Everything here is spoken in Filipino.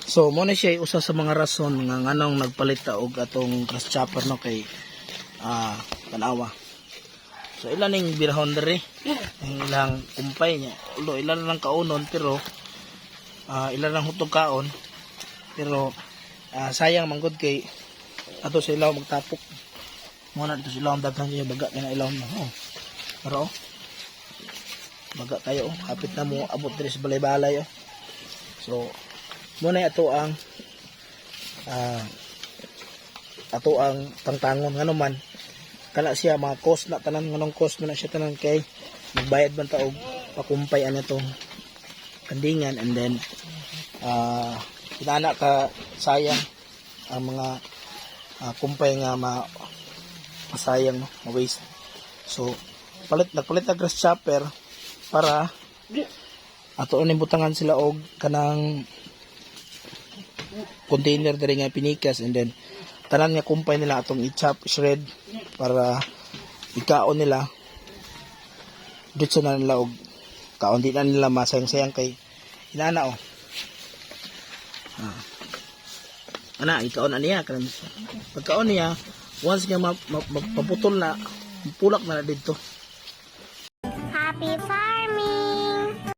So mo na siya usa sa mga rason nga nganong nagpalit ta og atong grass chopper no kay tanawa. So ilan ning birahon dere ang ilang kumpay niya. Ulo ilan lang kaunon pero ilan lang hutog kaon pero sayang manggod kay ato sa ilaw magtapok. Mo na dito sa ilaw daghan siya baga kay na ilaw na. Pero baga tayo kapit na mo abot diri sa balay-balay So muna ato ang pangtangon nga naman kana siya mga cost na tanan nganong cost na siya tanan kay magbayad man ta og pakumpay ano tong kandingan and then inana ka sayang ang mga kumpay nga masayang no ma-waste. So nagpalit na grass chopper para ato ni butangan sila og kanang container diri nga pinikas and then tanan nga kumpay nila atong i-chop shred para ikaon nila dito na nila og kaon di na nila masayang-sayang kay inana ana ikaon na niya pagkaon niya once nga maputol na pulak na dito